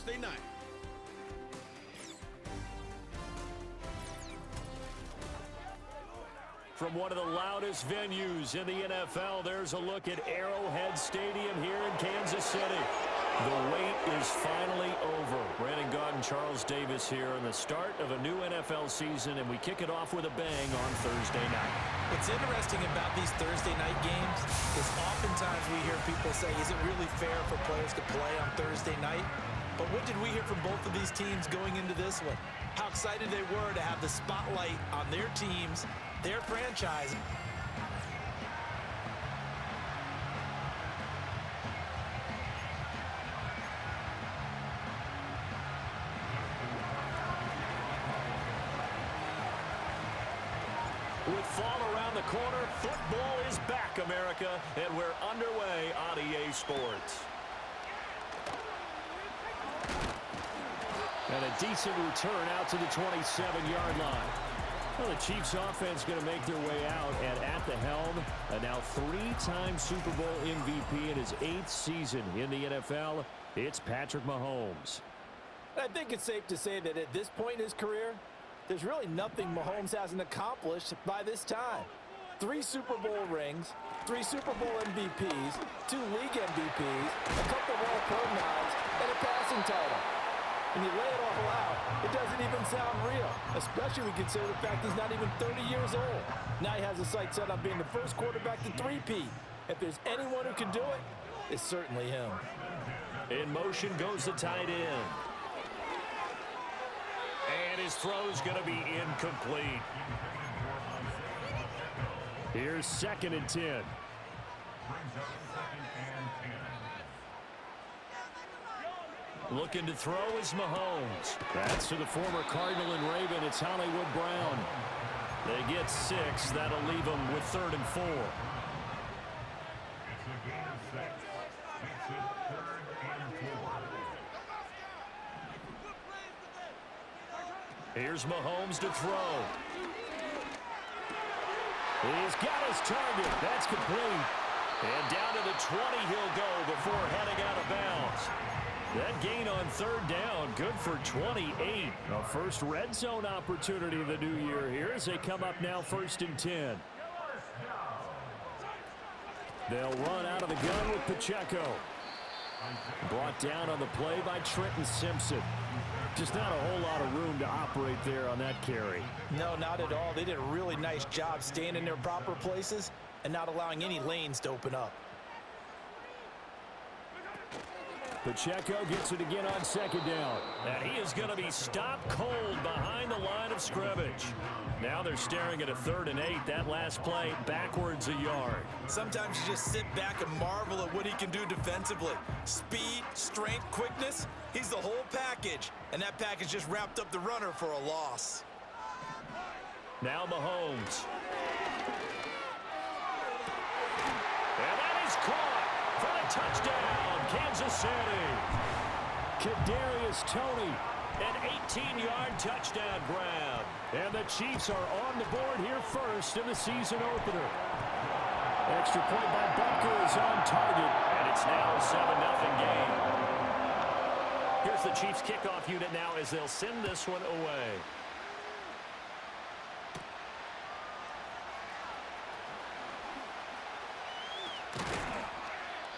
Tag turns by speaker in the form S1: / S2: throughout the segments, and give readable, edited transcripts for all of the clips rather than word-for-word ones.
S1: Thursday night.
S2: From one of the loudest venues in the NFL, there's a look at Arrowhead Stadium here in Kansas City. The wait is finally over. Brandon Gaudin, Charles Davis here on the start of a new NFL season, and we kick it off with a bang on Thursday night.
S3: What's interesting about these Thursday night games is oftentimes we hear people say, is it really fair for players to play on Thursday night? But what did we hear from both of these teams going into this one? How excited they were to have the spotlight on their teams, their franchise.
S2: With fall around the corner, football is back, America, and we're underway on EA Sports. And a decent return out to the 27-yard line. Well, the Chiefs offense going to make their way out, and at the helm, a now three-time Super Bowl MVP in his 8th season in the NFL, it's Patrick Mahomes.
S3: I think it's safe to say that at this point in his career, there's really nothing Mahomes hasn't accomplished by this time. 3 Super Bowl rings, 3 Super Bowl MVPs, 2 league MVPs, a couple of All-Pro nods, and a passing title. When you lay it all out, it doesn't even sound real, especially when you consider the fact he's not even 30 years old. Now he has a sight set on being the first quarterback to three-peat. If there's anyone who can do it, it's certainly him.
S2: In motion goes the tight end. And his throw's going to be incomplete. Here's 2nd and 10. Looking to throw is Mahomes. That's to the former Cardinal and Raven. It's Hollywood Brown. They get 6. That'll leave them with 3rd and 4. Here's Mahomes to throw. He's got his target. That's complete. And down to the 20 he'll go before heading out of bounds. That gain on 3rd down, good for 28. A first red zone opportunity of the new year here as they come up now 1st and 10. They'll run out of the gun with Pacheco. Brought down on the play by Trenton Simpson. Just not a whole lot of room to operate there on that carry.
S3: No, not at all. They did a really nice job staying in their proper places and not allowing any lanes to open up.
S2: Pacheco gets it again on 2nd down. And he is going to be stopped cold behind the line of scrimmage. Now they're staring at a 3rd and 8. That last play backwards a yard.
S3: Sometimes you just sit back and marvel at what he can do defensively. Speed, strength, quickness. He's the whole package. And that package just wrapped up the runner for a loss.
S2: Now Mahomes. And that is caught for the touchdown. Kansas City. Kadarius Toney, an 18-yard touchdown grab. And the Chiefs are on the board here first in the season opener. Extra point by Butker is on target, and it's now a 7-0 game. Here's the Chiefs kickoff unit now as they'll send this one away.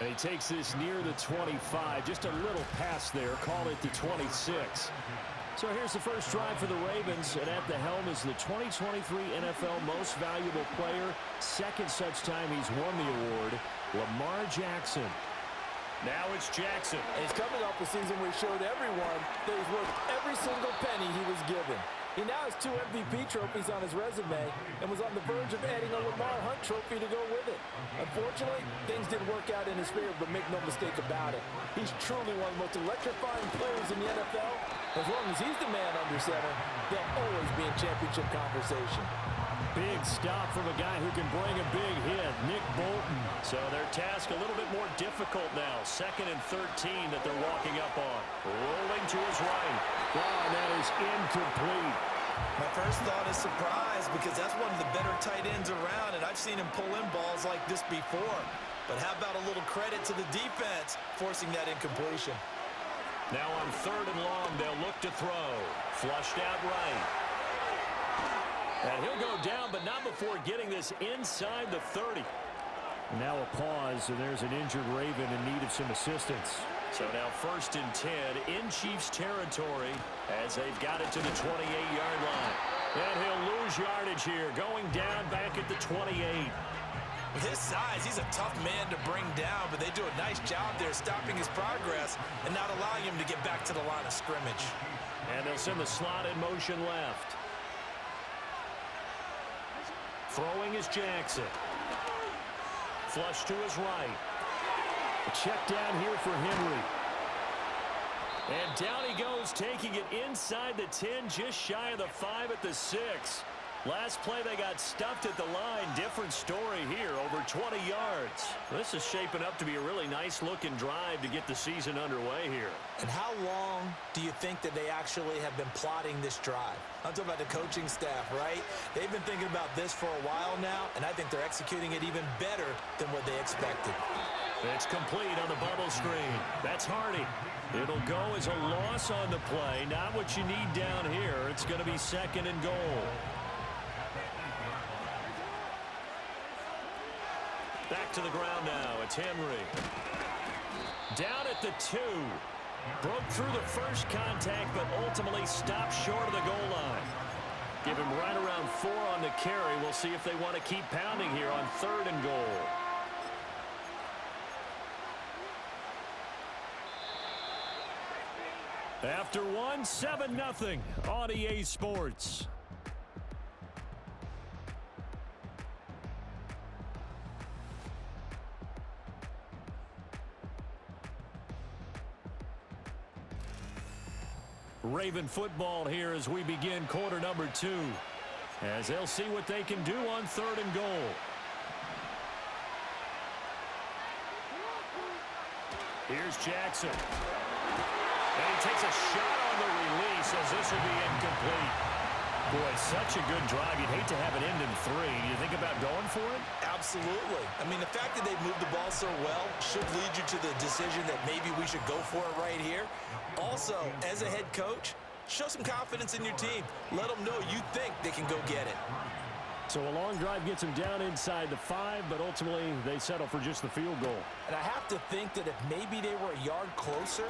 S2: And he takes this near the 25. Just a little pass there. Call it the 26. So here's the first drive for the Ravens. And at the helm is the 2023 NFL Most Valuable Player. 2nd such time he's won the award, Lamar Jackson. Now it's Jackson.
S3: And he's coming off a season where he showed everyone that he's worth every single penny he was given. He now has 2 MVP trophies on his resume and was on the verge of adding a Lamar Hunt trophy to go with it. Unfortunately, things didn't work out in his favor, but make no mistake about it. He's truly one of the most electrifying players in the NFL. As long as he's the man under center, they'll always be in championship conversation.
S2: Big stop from a guy who can bring a big hit, Nick Bolton. So their task a little bit more difficult now. 2nd and 13 that they're walking up on. Rolling to his right. Wow, that is incomplete.
S3: My first thought is surprise because that's one of the better tight ends around, and I've seen him pull in balls like this before. But how about a little credit to the defense forcing that incompletion?
S2: Now on 3rd and long, they'll look to throw. Flushed out right. And he'll go down, but not before getting this inside the 30.
S1: Now a pause, and there's an injured Raven in need of some assistance.
S2: So now 1st and 10 in Chiefs territory as they've got it to the 28-yard line. And he'll lose yardage here, going down back at the 28.
S3: With his size, he's a tough man to bring down, but they do a nice job there stopping his progress and not allowing him to get back to the line of scrimmage.
S2: And they'll send the slot in motion left. Throwing is Jackson. Flush to his right.
S1: A check down here for Henry.
S2: And down he goes, taking it inside the 10, just shy of the 5 at the 6. Last play, they got stuffed at the line. Different story here, over 20 yards. This is shaping up to be a really nice-looking drive to get the season underway here.
S3: And how long do you think that they actually have been plotting this drive? I'm talking about the coaching staff, right? They've been thinking about this for a while now, and I think they're executing it even better than what they expected.
S2: It's complete on the bubble screen. That's Hardy. It'll go as a loss on the play. Not what you need down here. It's going to be 2nd and goal. Back to the ground now. It's Henry. Down at the 2. Broke through the first contact, but ultimately stopped short of the goal line. Give him right around 4 on the carry. We'll see if they want to keep pounding here on 3rd and goal. After 1, 7-0 on EA Sports. Raven football here as we begin quarter number 2. As they'll see what they can do on 3rd and goal. Here's Jackson. And he takes a shot on the release as this will be incomplete. Boy, such a good drive. You'd hate to have it end in 3. Do you think about going for it?
S3: Absolutely. I mean, the fact that they moved the ball so well should lead you to the decision that maybe we should go for it right here. Also, as a head coach, show some confidence in your team. Let them know you think they can go get it.
S1: So a long drive gets them down inside the 5, but ultimately they settle for just the field goal.
S3: And I have to think that if maybe they were a yard closer,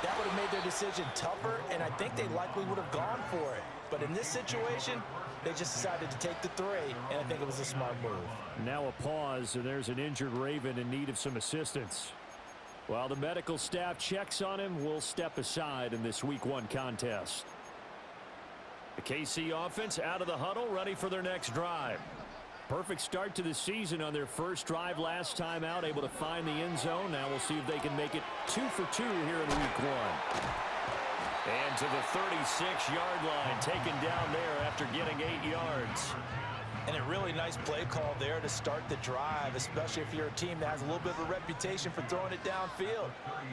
S3: that would have made their decision tougher, and I think they likely would have gone for it. But in this situation, they just decided to take the 3, and I think it was a smart move.
S1: Now a pause, and there's an injured Raven in need of some assistance. While the medical staff checks on him, we'll step aside in this Week 1 contest. The KC offense out of the huddle, ready for their next drive. Perfect start to the season on their first drive last time out, able to find the end zone. Now we'll see if they can make it 2 for 2 here in Week 1. And to the 36-yard line, taken down there after getting 8 yards.
S3: And a really nice play call there to start the drive, especially if you're a team that has a little bit of a reputation for throwing it downfield.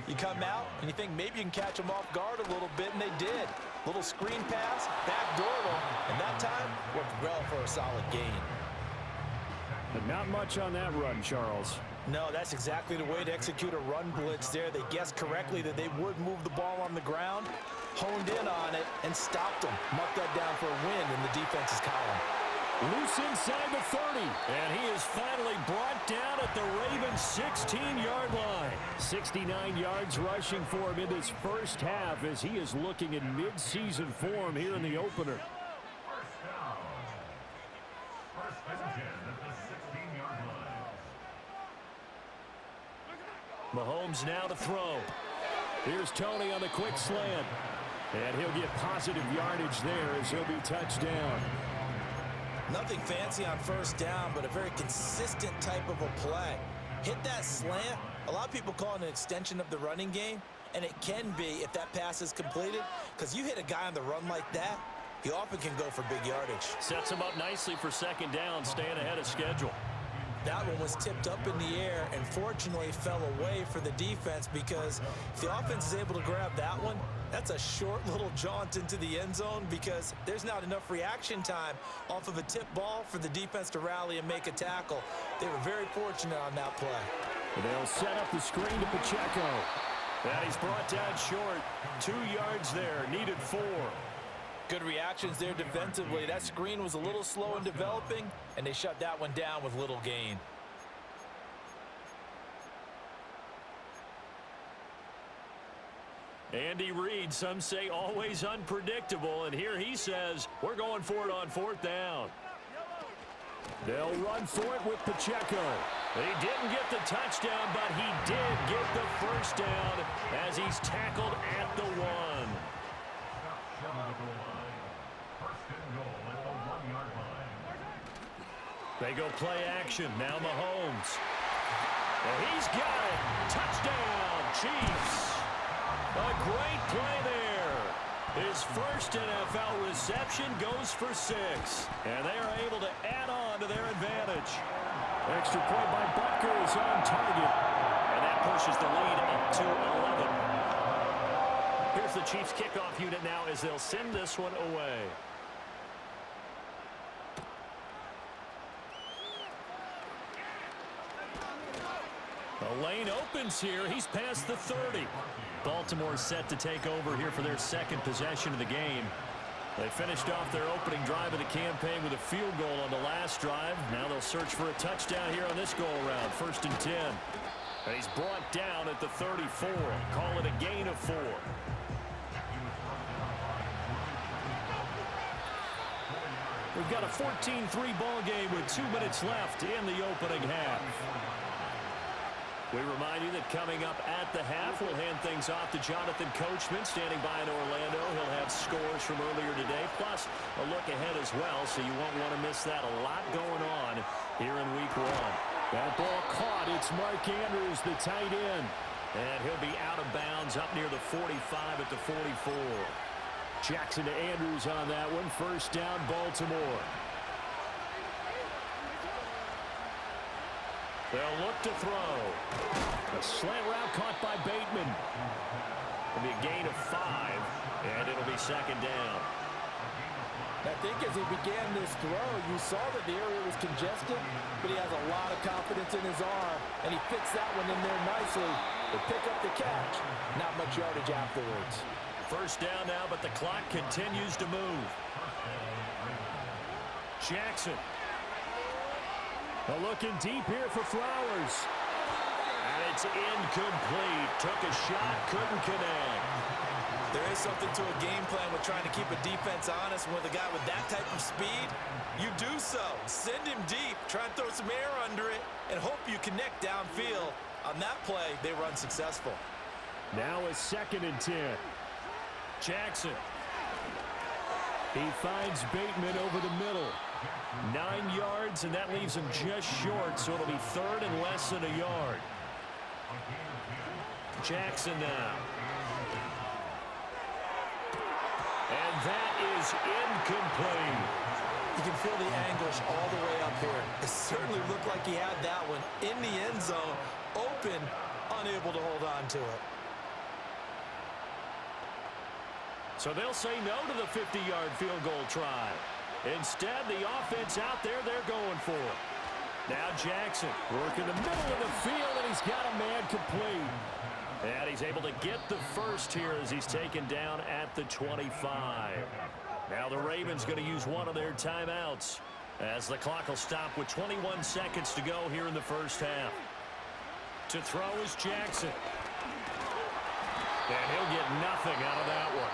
S3: You come out and you think maybe you can catch them off guard a little bit, and they did. Little screen pass, backdoor them, and that time worked well for a solid gain.
S1: But not much on that run, Charles.
S3: No, that's exactly the way to execute a run blitz there. They guessed correctly that they would move the ball on the ground, honed in on it, and stopped them. Marked that down for a win in the defense's column.
S2: Loose inside the 30, and he is finally brought down at the Ravens' 16-yard line.
S1: 69 yards rushing for him in this first half as he is looking in mid-season form here in the opener.
S2: Mahomes now to throw.
S1: Here's Tony on the quick slant. And he'll get positive yardage there as he'll be touched down.
S3: Nothing fancy on first down, but a very consistent type of a play. Hit that slant. A lot of people call it an extension of the running game, and it can be if that pass is completed, because you hit a guy on the run like that, he often can go for big yardage.
S2: Sets him up nicely for second down, staying ahead of schedule.
S3: That one was tipped up in the air and fortunately fell away for the defense, because if the offense is able to grab that one, that's a short little jaunt into the end zone, because there's not enough reaction time off of a tip ball for the defense to rally and make a tackle. They were very fortunate on that play.
S1: They'll set up the screen to Pacheco.
S2: And he's brought down short. 2 yards there, needed 4.
S3: Good reactions there defensively. That screen was a little slow in developing, and they shut that one down with little gain.
S2: Andy Reid, some say always unpredictable, and here he says, we're going for it on 4th down.
S1: They'll run for it with Pacheco.
S2: He didn't get the touchdown, but he did get the first down as he's tackled at the 1. They go play action. Now Mahomes. And he's got it. Touchdown, Cheifs. A great play there. His first NFL reception goes for 6. And they are able to add on to their advantage.
S1: Extra point by Butker is on target.
S2: And that pushes the lead up to 11. Here's the Chiefs kickoff unit now as they'll send this one away. The lane opens here. He's past the 30. Baltimore set to take over here for their second possession of the game. They finished off their opening drive of the campaign with a field goal on the last drive. Now they'll search for a touchdown here on this go-around. 1st and 10. And he's brought down at the 34. Call it a gain of 4. We've got a 14-3 ball game with 2 minutes left in the opening half. We remind you that coming up at the half, we'll hand things off to Jonathan Coachman standing by in Orlando. He'll have scores from earlier today, plus a look ahead as well, so you won't want to miss that. A lot going on here in week 1.
S1: That ball caught. It's Mark Andrews, the tight end.
S2: And he'll be out of bounds up near the 45 at the 44.
S1: Jackson to Andrews on that one. 1st down, Baltimore.
S2: They'll look to throw.
S1: A slant route caught by Bateman.
S2: It'll be a gain of 5, and it'll be 2nd down.
S3: I think as he began this throw, you saw that the area was congested, but he has a lot of confidence in his arm, and he fits that one in there nicely to pick up the catch. Not much yardage afterwards.
S2: 1st down now, but the clock continues to move. Jackson.
S1: Looking deep here for Flowers.
S2: And it's incomplete. Took a shot, couldn't connect.
S3: There is something to a game plan with trying to keep a defense honest. With a guy with that type of speed, you do so. Send him deep, try and throw some air under it, and hope you connect downfield. On that play, they were unsuccessful.
S1: Now a 2nd and 10.
S2: Jackson.
S1: He finds Bateman over the middle.
S2: 9 yards, and that leaves him just short, so it'll be 3rd and less than a yard. Jackson now. And that is incomplete.
S3: You can feel the anguish all the way up here. It certainly looked like he had that one in the end zone, open, unable to hold on to it.
S2: So they'll say no to the 50-yard field goal try. Instead, the offense out there, they're going for it. Now Jackson
S1: working the middle of the field, and he's got a man complete.
S2: And he's able to get the first here as he's taken down at the 25. Now the Ravens going to use one of their timeouts as the clock will stop with 21 seconds to go here in the 1st half. To throw is Jackson. And he'll get nothing out of that one.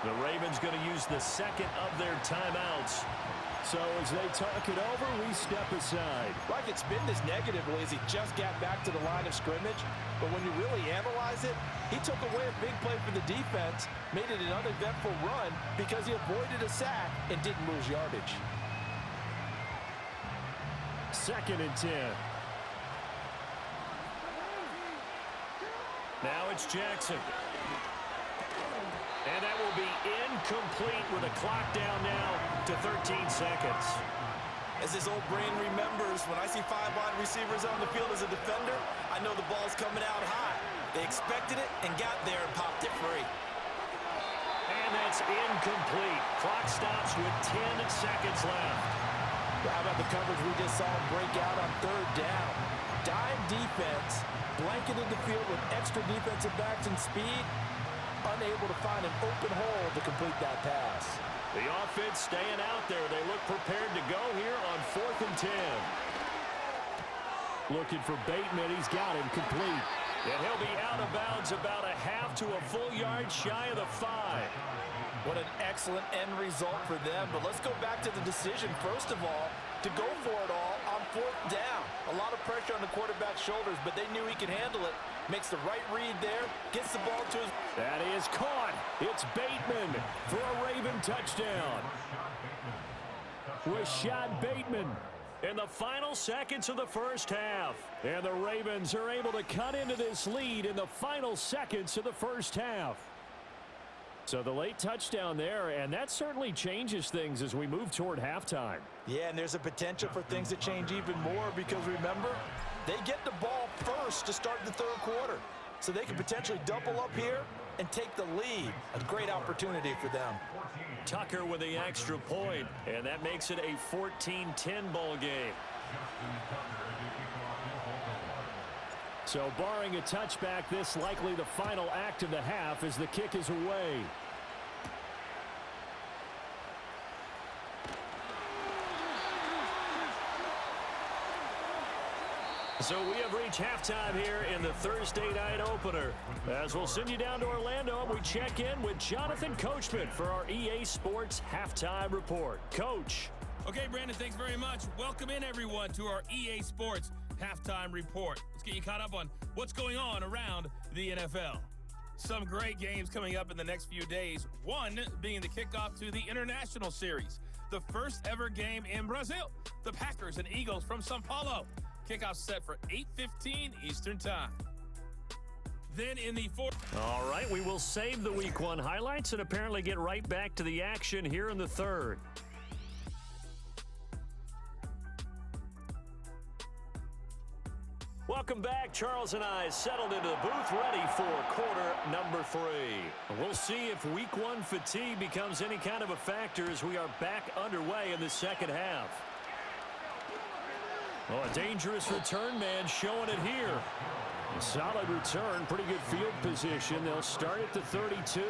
S2: The Ravens going to use the 2nd of their timeouts.
S1: So as they talk it over, we step aside.
S3: Like it's been this negatively as he just got back to the line of scrimmage. But when you really analyze it, he took away a big play for the defense, made it an uneventful run because he avoided a sack and didn't lose yardage.
S1: 2nd and 10.
S2: Now it's Jackson. And that will be incomplete with a clock down now to 13 seconds.
S3: As his old brain remembers, when I see 5 wide receivers on the field as a defender, I know the ball's coming out high. They expected it and got there and popped it free.
S2: And that's incomplete. Clock stops with 10 seconds left.
S3: How about the coverage we just saw him break out on 3rd down? Dime defense, blanketed the field with extra defensive backs and speed, unable to find an open hole to complete that pass.
S2: The offense staying out there. They look prepared to go here on 4th and 10.
S1: Looking for Bateman. He's got him complete.
S2: And he'll be out of bounds about a half to a full yard shy of the 5.
S3: What an excellent end result for them. But let's go back to the decision, first of all, to go for it all on 4th down. A lot of pressure on the quarterback's shoulders, but they knew he could handle it. Makes the right read there, gets the ball to his...
S1: That is caught. It's Bateman for a Raven touchdown. Rashad Bateman.
S2: In the final seconds of the first half.
S1: And the Ravens are able to cut into this lead in the final seconds of the first half. So the late touchdown there, and that certainly changes things as we move toward halftime.
S3: Yeah, and there's a potential for things to change even more because, remember, they get the ball first to start the 3rd quarter. So they can potentially double up here and take the lead. A great opportunity for them.
S2: Tucker with the extra point, and that makes it a 14-10 ball game.
S1: So barring a touchback, this likely the final act of the half as the kick is away.
S2: So we have reached halftime here in the Thursday night opener. As we'll send you down to Orlando, and we check in with Jonathan Coachman for our EA Sports Halftime Report. Coach.
S4: Okay, Brandon, thanks very much. Welcome in, everyone, to our EA Sports Halftime Report. Let's get you caught up on what's going on around the NFL. Some great games coming up in the next few days. One being the kickoff to the International Series, the first ever game in Brazil. The Packers and Eagles from São Paulo. Kickoff set for 8:15 Eastern Time. Then in the fourth.
S2: All right, we will save the Week 1 highlights and apparently get right back to the action here in the 3rd. Welcome back. Charles and I settled into the booth, ready for quarter number 3. We'll see if Week 1 fatigue becomes any kind of a factor as we are back underway in the second half. Oh, a dangerous return man showing it here. A solid return, pretty good field position. They'll start at the 32.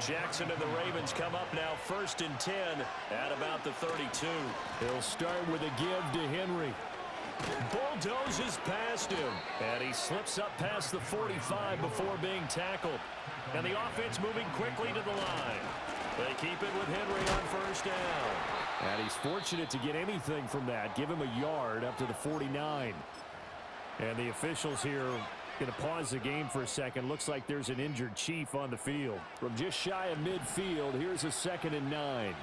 S2: Jackson and the Ravens come up now 1st and 10 at about the 32.
S1: They'll start with a give to Henry.
S2: Bulldozes past him.
S1: And he slips up past the 45 before being tackled.
S2: And the offense moving quickly to the line. They keep it with Henry on 1st down.
S1: And he's fortunate to get anything from that. Give him a yard up to the 49. And the officials here going to pause the game for a second. Looks like there's an injured Chief on the field. From just shy of midfield, here's a 2nd and 9.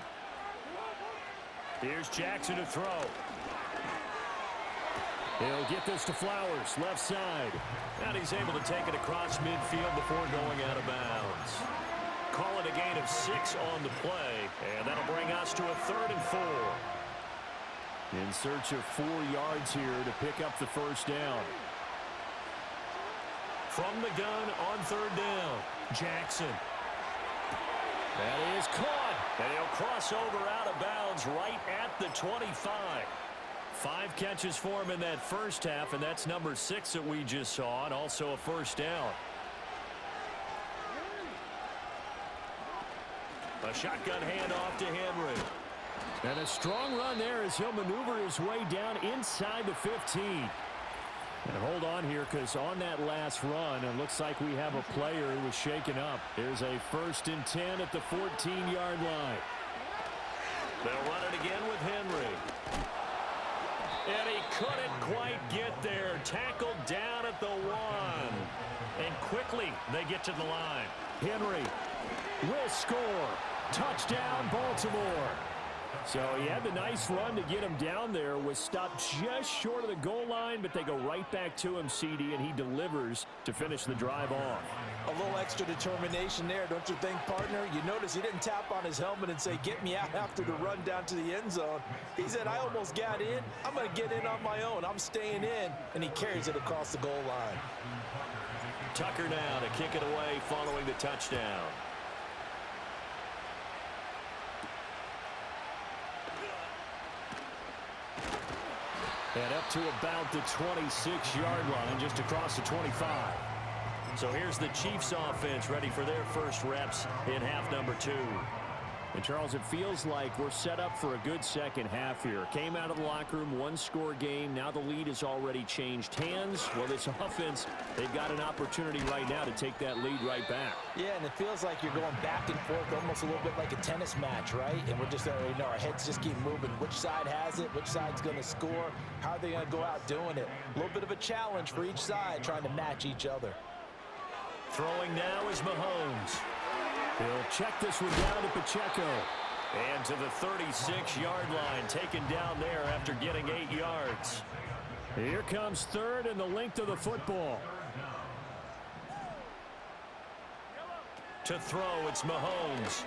S2: Here's Jackson to throw.
S1: He'll get this to Flowers, left side.
S2: And he's able to take it across midfield before going out of bounds. Call it a gain of 6 on the play, and that'll bring us to a 3rd and 4.
S1: In search of 4 yards here to pick up the 1st down.
S2: From the gun on 3rd down, Jackson.
S1: That is caught.
S2: And he'll cross over out of bounds right at the 25.
S1: 5 catches for him in that first half, and that's number 6 that we just saw, and also a 1st down.
S2: A shotgun handoff to Henry.
S1: And a strong run there as he'll maneuver his way down inside the 15. And hold on here, because on that last run, it looks like we have a player who was shaken up. There's a 1st and 10 at the 14-yard line.
S2: They'll run it again with Henry. And he couldn't quite get there. Tackled down at the 1. And quickly they get to the line.
S1: Henry will score. Touchdown, Baltimore. So he had the nice run to get him down there. Was stopped just short of the goal line, but they go right back to him, CD, and he delivers to finish the drive off.
S3: A little extra determination there, don't you think, partner? You notice he didn't tap on his helmet and say, get me out after the run down to the end zone. He said, I almost got in. I'm going to get in on my own. I'm staying in. And he carries it across the goal line.
S2: Tucker now to kick it away following the touchdown.
S1: And up to about the 26-yard line, just across the 25.
S2: So here's the Chiefs offense ready for their first reps in half number 2.
S1: And, Charles, it feels like we're set up for a good second half here. Came out of the locker room, one-score game. Now the lead has already changed hands. Well, this offense, they've got an opportunity right now to take that lead right back.
S3: Yeah, and it feels like you're going back and forth almost a little bit like a tennis match, right? And we're just, our heads just keep moving. Which side has it? Which side's going to score? How are they going to go out doing it? A little bit of a challenge for each side trying to match each other.
S2: Throwing now is Mahomes.
S1: He'll check this one down to Pacheco.
S2: And to the 36-yard line, taken down there after getting 8 yards.
S1: Here comes third and the length of the football.
S2: To throw, it's Mahomes.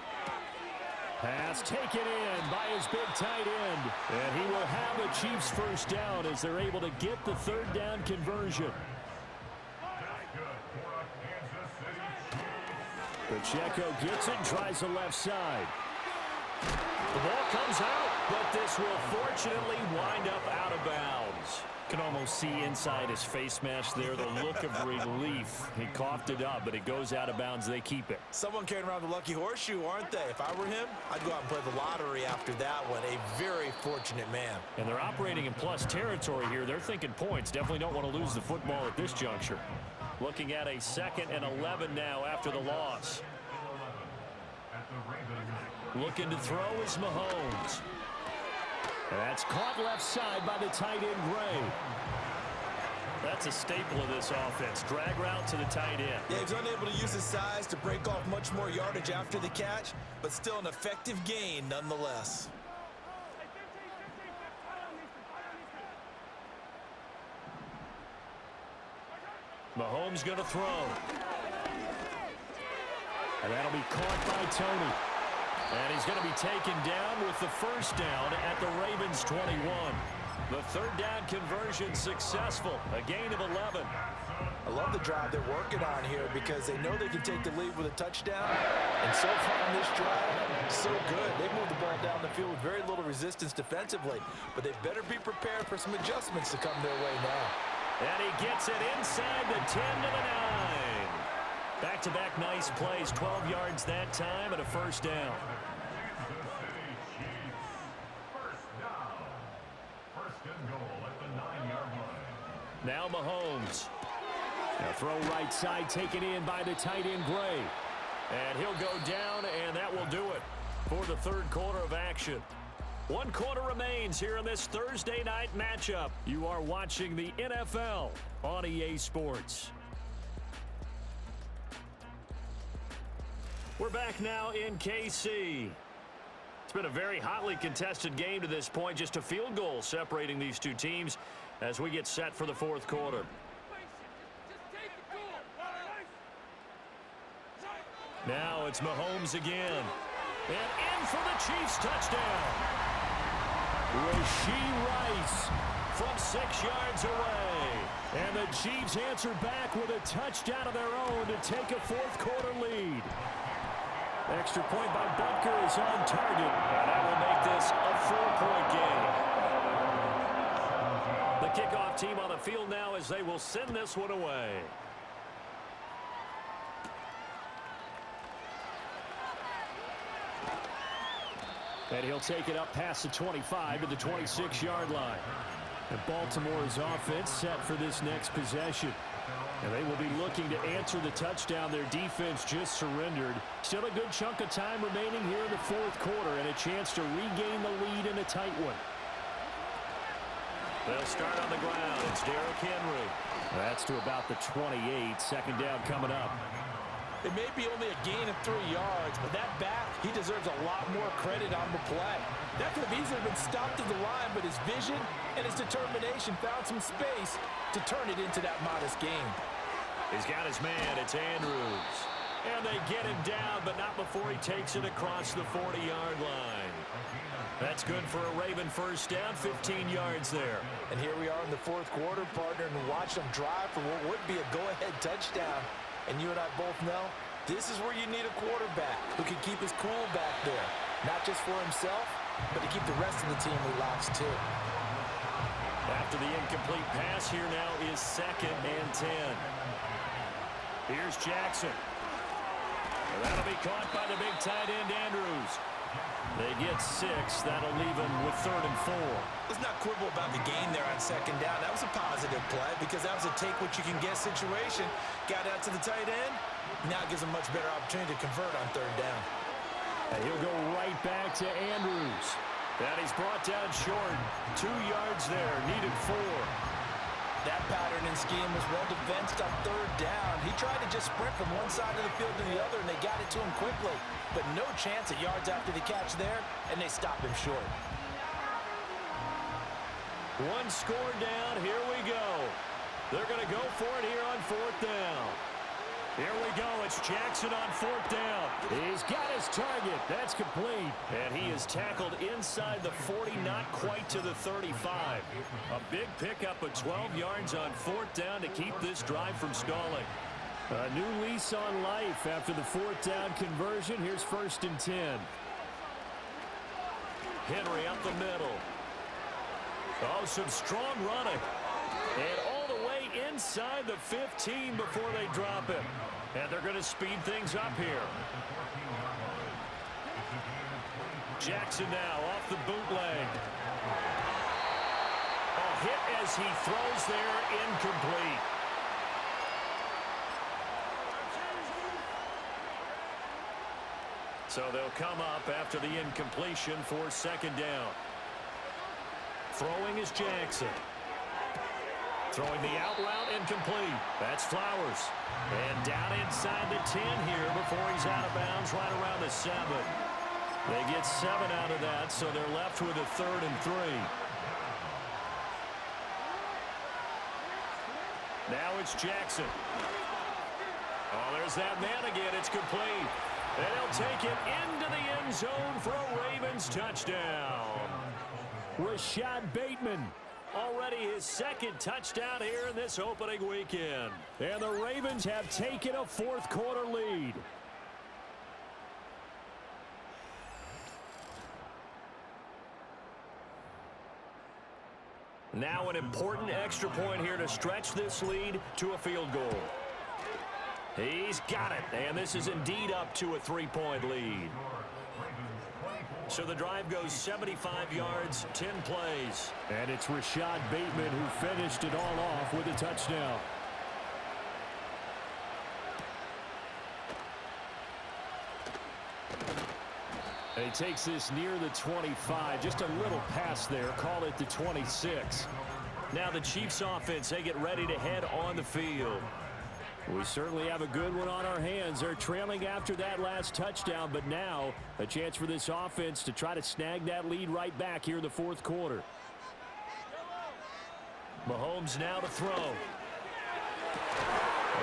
S1: Pass taken in by his big tight end. And he will have a Chiefs first down as they're able to get the third down conversion. Pacheco gets it and tries the left side.
S2: The ball comes out, but this will fortunately wind up out of bounds.
S1: Can almost see inside his face mask there the look of relief. He coughed it up, but it goes out of bounds. They keep it.
S3: Someone carrying around the lucky horseshoe, aren't they? If I were him, I'd go out and play the lottery after that one. A very fortunate man.
S1: And they're operating in plus territory here. They're thinking points. Definitely don't want to lose the football at this juncture.
S2: Looking at a 2nd and 11 now after the loss. Looking to throw is Mahomes.
S1: That's caught left side by the tight end, Gray.
S2: That's a staple of this offense. Drag route to the tight end.
S3: Yeah, he's unable to use his size to break off much more yardage after the catch, but still an effective gain nonetheless.
S2: Mahomes going to throw.
S1: And that'll be caught by Tony.
S2: And he's going to be taken down with the first down at the Ravens 21. The third down conversion successful. A gain of 11.
S3: I love the drive they're working on here because they know they can take the lead with a touchdown. And so far on this drive, so good. They've moved the ball down the field with very little resistance defensively. But they better be prepared for some adjustments to come their way now.
S2: And he gets it inside the 10 to the 9. Back-to-back nice plays, 12 yards that time and a first down. Now Mahomes.
S1: Now throw right side taken in by the tight end, Gray.
S2: And he'll go down, and that will do it for the third quarter of action. 1 quarter remains here in this Thursday night matchup. You are watching the NFL on EA Sports. We're back now in KC. It's been a very hotly contested game to this point. Just a field goal separating these two teams as we get set for the fourth quarter. Now it's Mahomes again. And in for the Chiefs touchdown. Rashee Rice from 6 yards away.
S1: And the Chiefs answer back with a touchdown of their own to take a fourth quarter lead. Extra point by Butker is on target.
S2: And that will make this a 4-point game. The kickoff team on the field now as they will send this one away.
S1: And he'll take it up past the 25 to the 26-yard line. And Baltimore's offense set for this next possession. And they will be looking to answer the touchdown their defense just surrendered. Still a good chunk of time remaining here in the fourth quarter and a chance to regain the lead in a tight one.
S2: They'll start on the ground. It's Derrick Henry.
S1: That's to about the 28. Second down coming up.
S3: It may be only a gain of 3 yards, but that back, he deserves a lot more credit on the play. That could have easily been stopped at the line, but his vision and his determination found some space to turn it into that modest gain.
S2: He's got his man. It's Andrews. And they get him down, but not before he takes it across the 40-yard line. That's good for a Raven first down, 15 yards there.
S3: And here we are in the fourth quarter, partner, and watch them drive for what would be a go-ahead touchdown. And you and I both know this is where you need a quarterback who can keep his cool back there. Not just for himself, but to keep the rest of the team relaxed too.
S2: After the incomplete pass, here now is 2nd and 10.
S1: Here's Jackson. And that'll be caught by the big tight end, Andrews. They get 6. That'll leave them with 3rd and 4.
S3: Let's not quibble about the gain there on 2nd down. That was a positive play because that was a take-what-you-can-get situation. Got out to the tight end. Now it gives them much better opportunity to convert on 3rd down.
S1: And he'll go right back to Andrews. And he's brought down short. 2 yards there. Needed 4.
S3: That pattern and scheme was well defensed on 3rd down. He tried to just sprint from one side of the field to the other, and they got it to him quickly. But no chance at yards after the catch there, and they stopped him short.
S1: 1 score down. Here we go. They're going to go for it here on 4th down. Here we go. It's Jackson on 4th down. He's got his target. That's complete.
S2: And he is tackled inside the 40, not quite to the 35. A big pickup of 12 yards on 4th down to keep this drive from stalling.
S1: A new lease on life after the 4th down conversion. Here's 1st and 10.
S2: Henry up the middle. Oh, some strong running. And all the way inside the 15 before they drop him. And they're going to speed things up here. Jackson now off the bootleg. A hit as he throws there, incomplete. So they'll come up after the incompletion for 2nd down. Throwing is Jackson. Throwing the out route, incomplete. That's Flowers. And down inside the 10 here before he's out of bounds right around the 7. They get 7 out of that, so they're left with a 3rd and 3. Now it's Jackson. Oh, there's that man again. It's complete. And he'll take it into the end zone for a Ravens touchdown.
S1: Rashad Bateman.
S2: Already his 2nd touchdown here in this opening weekend.
S1: And the Ravens have taken a 4th quarter lead.
S2: Now an important extra point here to stretch this lead to a field goal. He's got it, and this is indeed up to a 3-point lead. So the drive goes 75 yards, 10 plays.
S1: And it's Rashad Bateman who finished it all off with a touchdown. And he takes this near the 25. Just a little pass there. Call it the 26.
S2: Now the Chiefs offense, they get ready to head on the field.
S1: We certainly have a good one on our hands. They're trailing after that last touchdown, but now a chance for this offense to try to snag that lead right back here in the 4th quarter.
S2: Mahomes now to throw.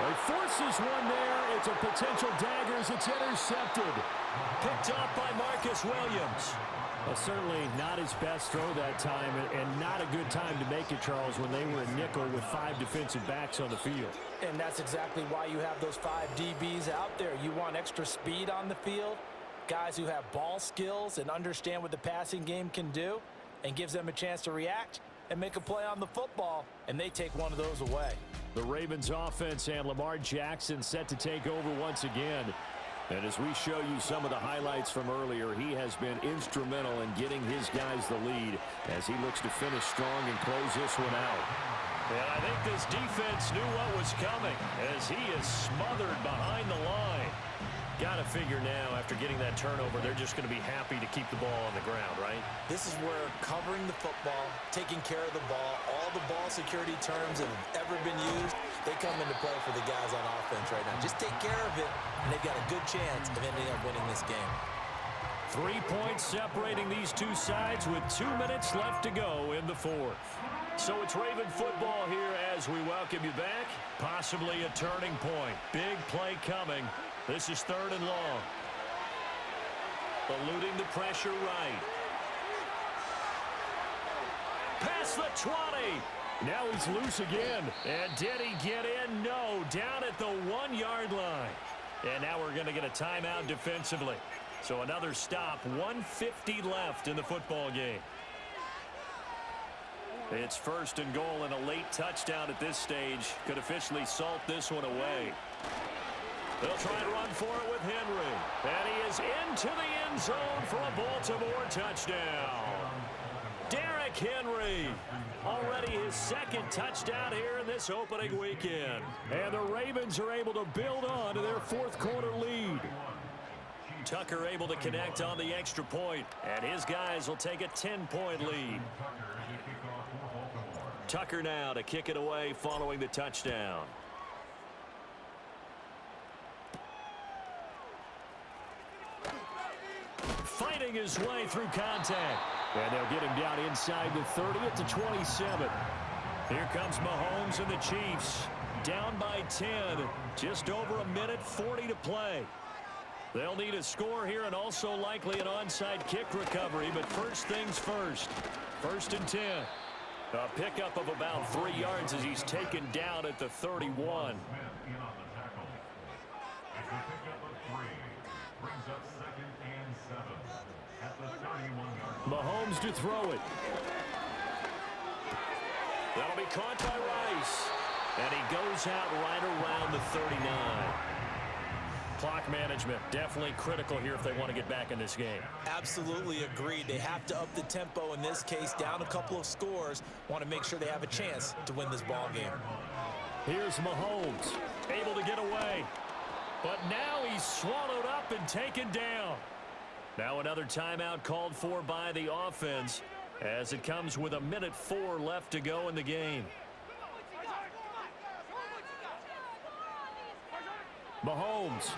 S1: He forces one there. It's a potential dagger as it's intercepted.
S2: Picked off by Marcus Williams.
S1: Well, certainly not his best throw that time, and not a good time to make it, Charles, when they were a nickel with 5 defensive backs on the field.
S3: And that's exactly why you have those 5 DBs out there. You want extra speed on the field, guys who have ball skills and understand what the passing game can do, and gives them a chance to react and make a play on the football, and they take one of those away.
S1: The Ravens offense and Lamar Jackson set to take over once again. And as we show you some of the highlights from earlier, he has been instrumental in getting his guys the lead as he looks to finish strong and close this one out.
S2: And I think this defense knew what was coming as he is smothered behind the line. Got to figure now, after getting that turnover, they're just going to be happy to keep the ball on the ground, right?
S3: This is where covering the football, taking care of the ball, all the ball security terms that have ever been used, they come into play for the guys on offense right now. Just take care of it, and they've got a good chance of ending up winning this game.
S2: 3 points separating these two sides with 2 minutes left to go in the 4th. So it's Raven football here as we welcome you back. Possibly a turning point. Big play coming. This is 3rd and long. Eluding the pressure right. Past the 20.
S1: Now he's loose again.
S2: And did he get in? No. Down at the 1-yard line. And now we're going to get a timeout defensively. So another stop. 1:50 left in the football game. It's first and goal, and a late touchdown at this stage could officially salt this one away. They'll try and run for it with Henry. And he is into the end zone for a Baltimore touchdown. Derrick Henry, already his second touchdown here in this opening weekend.
S1: And the Ravens are able to build on to their fourth quarter lead.
S2: Tucker able to connect on the extra point, and his guys will take a 10-point lead. Tucker now to kick it away following the touchdown. Fighting his way through contact.
S1: And they'll get him down inside the 30 at the 27.
S2: Here comes Mahomes and the Chiefs. Down by 10. Just over a minute 40 to play. They'll need a score here and also likely an onside kick recovery. But first things first. First and 10. A pickup of about 3 yards as he's taken down at the 31.
S1: Mahomes to throw it.
S2: That'll be caught by Rice. And he goes out right around the 39.
S1: Clock management, definitely critical here if they want to get back in this game.
S3: Absolutely agreed. They have to up the tempo in this case, down a couple of scores. Want to make sure they have a chance to win this ball game.
S1: Here's Mahomes, able to get away. But now he's swallowed up and taken down.
S2: Now another timeout called for by the offense as it comes with a minute 4 left to go in the game.
S1: Mahomes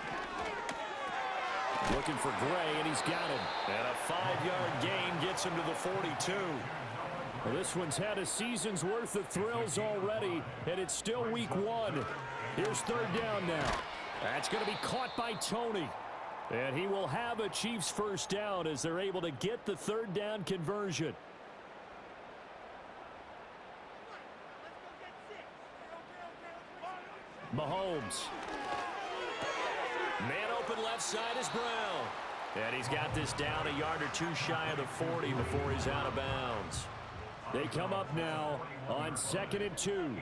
S1: looking for Gray, and he's got him.
S2: And a 5-yard gain gets him to the 42.
S1: Well, this one's had a season's worth of thrills already, and it's still week 1. Here's third down now. That's going to be caught by Tony. And he will have a Chiefs first down as they're able to get the third down conversion. Mahomes.
S2: Man open left side is Brown. And he's got this down a yard or two shy of the 40 before he's out of bounds.
S1: They come up now on 2nd and 2.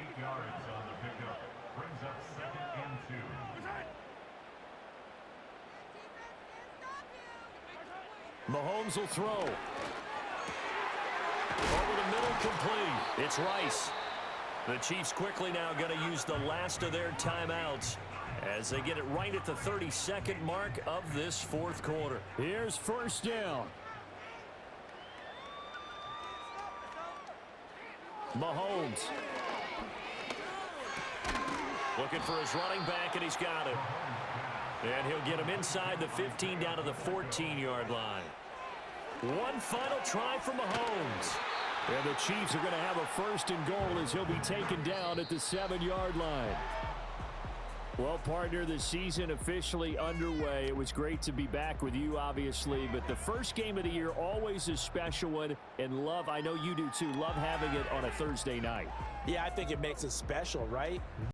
S1: Mahomes will throw.
S2: Over the middle, complete. It's Rice. The Chiefs quickly now going to use the last of their timeouts as they get it right at the 32nd mark of this fourth quarter.
S1: Here's first down. Mahomes.
S2: Looking for his running back, and he's got it. And he'll get him inside the 15 down to the 14-yard line. One final try for Mahomes.
S1: And the Chiefs are going to have a first and goal as he'll be taken down at the 7-yard line. Well, partner, the season officially underway. It was great to be back with you, obviously, but the first game of the year always a special one. And love, I know you do too, love having it on a Thursday night.
S3: Yeah, I think it makes it special, right?